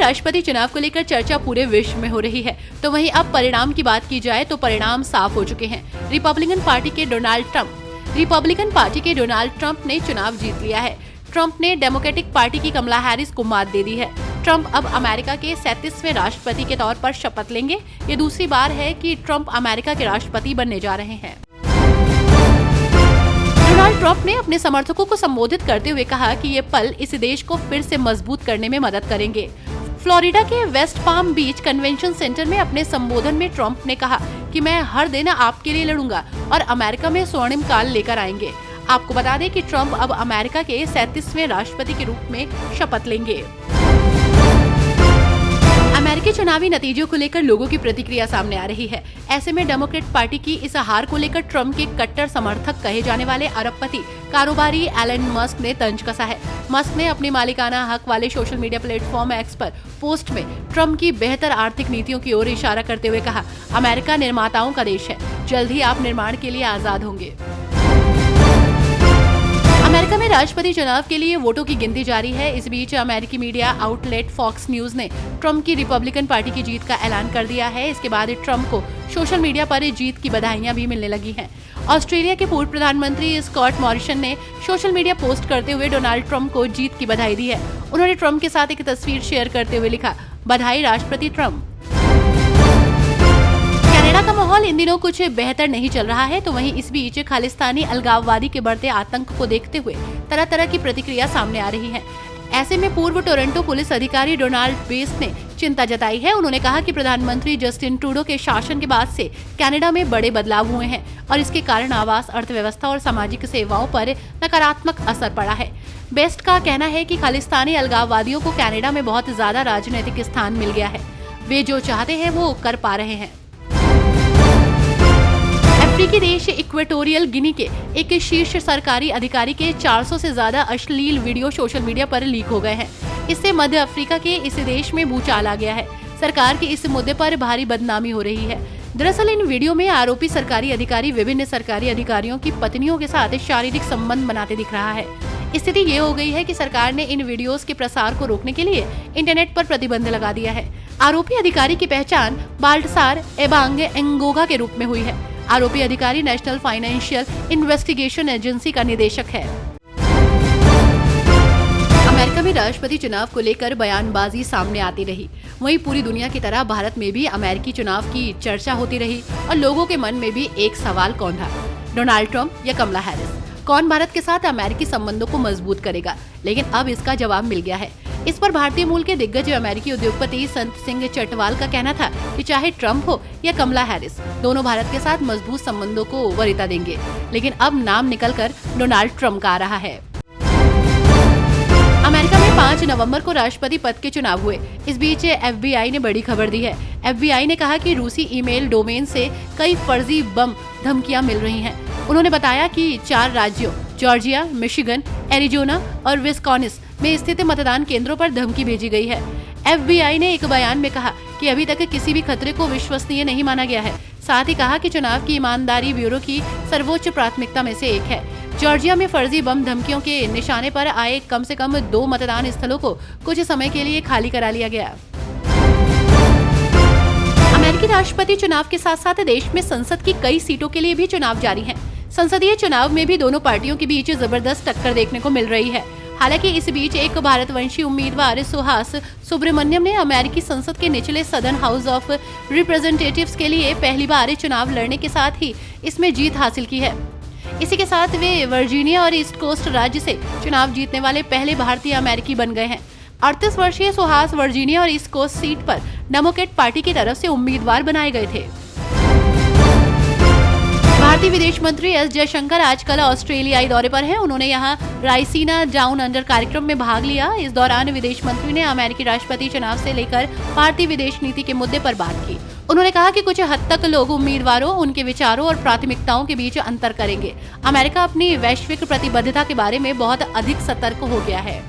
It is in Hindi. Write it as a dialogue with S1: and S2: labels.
S1: राष्ट्रपति चुनाव को लेकर चर्चा पूरे विश्व में हो रही है, तो वहीं अब परिणाम की बात की जाए तो परिणाम साफ हो चुके हैं। रिपब्लिकन पार्टी के डोनाल्ड ट्रंप ने चुनाव जीत लिया है। ट्रंप ने डेमोक्रेटिक पार्टी की कमला हैरिस को मात दे दी है। ट्रंप अब अमेरिका के 37वें राष्ट्रपति के तौर पर शपथ लेंगे। ये दूसरी बार है कि ट्रंप अमेरिका के राष्ट्रपति बनने जा रहे हैं। डोनाल्ड ट्रंप ने अपने समर्थकों को संबोधित करते हुए कहा कि ये पल इस देश को फिर से मजबूत करने में मदद करेंगे। फ्लोरिडा के वेस्ट पाम बीच कन्वेंशन सेंटर में अपने संबोधन में ट्रंप ने कहा कि मैं हर दिन आपके लिए लड़ूंगा और अमेरिका में स्वर्णिम काल लेकर आएंगे। आपको बता दें कि ट्रंप अब अमेरिका के 37वें राष्ट्रपति के रूप में शपथ लेंगे। अमेरिकी चुनावी नतीजों को लेकर लोगों की प्रतिक्रिया सामने आ रही है। ऐसे में डेमोक्रेट पार्टी की इस हार को लेकर ट्रंप के कट्टर समर्थक कहे जाने वाले अरबपति कारोबारी एलन मस्क ने तंज कसा है। मस्क ने अपनी मालिकाना हक वाले सोशल मीडिया प्लेटफॉर्म एक्स पर पोस्ट में ट्रंप की बेहतर आर्थिक नीतियों की ओर इशारा करते हुए कहा, अमेरिका निर्माताओं का देश है, जल्द ही आप निर्माण के लिए आजाद होंगे। अमेरिका में राष्ट्रपति चुनाव के लिए वोटों की गिनती जारी है। इस बीच अमेरिकी मीडिया आउटलेट फॉक्स न्यूज ने ट्रंप की रिपब्लिकन पार्टी की जीत का ऐलान कर दिया है। इसके बाद ट्रंप को सोशल मीडिया पर जीत की बधाइयां भी मिलने लगी हैं। ऑस्ट्रेलिया के पूर्व प्रधानमंत्री स्कॉट मॉरिसन ने सोशल मीडिया पोस्ट करते हुए डोनाल्ड ट्रंप को जीत की बधाई दी है। उन्होंने ट्रंप के साथ एक तस्वीर शेयर करते हुए लिखा, बधाई राष्ट्रपति ट्रंप। कनाडा का माहौल इन दिनों कुछ बेहतर नहीं चल रहा है, तो वहीं इस बीच खालिस्तानी अलगाववादी के बढ़ते आतंक को देखते हुए तरह तरह की प्रतिक्रिया सामने आ रही है। ऐसे में पूर्व टोरंटो पुलिस अधिकारी डोनाल्ड बेस्ट ने चिंता जताई है। उन्होंने कहा कि प्रधानमंत्री जस्टिन ट्रूडो के शासन के बाद से कनाडा में बड़े बदलाव हुए हैं और इसके कारण आवास, अर्थव्यवस्था और सामाजिक सेवाओं पर नकारात्मक असर पड़ा है। बेस्ट का कहना है कि खालिस्तानी अलगाववादियों को कनाडा में बहुत ज्यादा राजनीतिक स्थान मिल गया है। वे जो चाहते हैं वो कर पा रहे हैं। अफ्रीकी देश इक्वेटोरियल गिनी के एक शीर्ष सरकारी अधिकारी के 400 से ज्यादा अश्लील वीडियो सोशल मीडिया पर लीक हो गए हैं। इससे मध्य अफ्रीका के इस देश में भूचाल आ गया है। सरकार की इस मुद्दे पर भारी बदनामी हो रही है। दरअसल इन वीडियो में आरोपी सरकारी अधिकारी विभिन्न सरकारी अधिकारियों की पत्नियों के साथ शारीरिक संबंध बनाते दिख रहा है। स्थिति ये हो गई है कि सरकार ने इन वीडियोस के प्रसार को रोकने के लिए इंटरनेट पर प्रतिबंध लगा दिया है। आरोपी अधिकारी की पहचान बाल्टसार एबांग एंगोगा के रूप में हुई है। आरोपी अधिकारी नेशनल फाइनेंशियल इन्वेस्टिगेशन एजेंसी का निदेशक है। अमेरिका में राष्ट्रपति चुनाव को लेकर बयानबाजी सामने आती रही, वहीं पूरी दुनिया की तरह भारत में भी अमेरिकी चुनाव की चर्चा होती रही और लोगों के मन में भी एक सवाल कौन था, डोनाल्ड ट्रंप या कमला हैरिस? कौन भारत के साथ अमेरिकी संबंधों को मजबूत करेगा? लेकिन अब इसका जवाब मिल गया है। इस पर भारतीय मूल के दिग्गज अमेरिकी उद्योगपति संत सिंह चटवाल का कहना था कि चाहे ट्रंप हो या कमला हैरिस, दोनों भारत के साथ मजबूत संबंधों को वरीयता देंगे। लेकिन अब नाम निकलकर डोनाल्ड ट्रंप का आ रहा है। अमेरिका में 5 नवंबर को राष्ट्रपति पद के चुनाव हुए। इस बीच FBI ने बड़ी खबर दी है। FBI ने कहा कि रूसी ईमेल डोमेन से कई फर्जी बम धमकियां मिल रही हैं। उन्होंने बताया कि 4 राज्यों जॉर्जिया, मिशिगन, एरिजोना और विस्कॉन्सिन में स्थित मतदान केंद्रों पर धमकी भेजी गई है। FBI ने एक बयान में कहा कि अभी तक किसी भी खतरे को विश्वसनीय नहीं माना गया है। साथ ही कहा कि चुनाव की ईमानदारी ब्यूरो की सर्वोच्च प्राथमिकता में से एक है। जॉर्जिया में फर्जी बम धमकियों के निशाने पर आए कम से कम 2 मतदान स्थलों को कुछ समय के लिए खाली करा लिया गया। अमेरिकी राष्ट्रपति चुनाव के साथ साथ देश में संसद की कई सीटों के लिए भी चुनाव जारी हैं। संसदीय चुनाव में भी दोनों पार्टियों के बीच जबरदस्त टक्कर देखने को मिल रही है। हालांकि इस बीच एक भारतवंशी उम्मीदवार सुहास सुब्रमण्यम ने अमेरिकी संसद के निचले सदन हाउस ऑफ रिप्रेजेंटेटिव्स के लिए पहली बार चुनाव लड़ने के साथ ही इसमें जीत हासिल की है। इसी के साथ वे वर्जीनिया और ईस्ट कोस्ट राज्य से चुनाव जीतने वाले पहले भारतीय अमेरिकी बन गए हैं। 38 वर्षीय सुहास वर्जीनिया और ईस्ट कोस्ट सीट पर डेमोक्रेट पार्टी की तरफ से उम्मीदवार बनाए गए थे। भारतीय विदेश मंत्री एस जयशंकर आजकल ऑस्ट्रेलियाई दौरे पर हैं। उन्होंने यहां रायसीना डाउन अंडर कार्यक्रम में भाग लिया। इस दौरान विदेश मंत्री ने अमेरिकी राष्ट्रपति चुनाव से लेकर भारतीय विदेश नीति के मुद्दे पर बात की। उन्होंने कहा कि कुछ हद तक लोग उम्मीदवारों, उनके विचारों और प्राथमिकताओं के बीच अंतर करेंगे। अमेरिका अपनी वैश्विक प्रतिबद्धता के बारे में बहुत अधिक सतर्क हो गया है।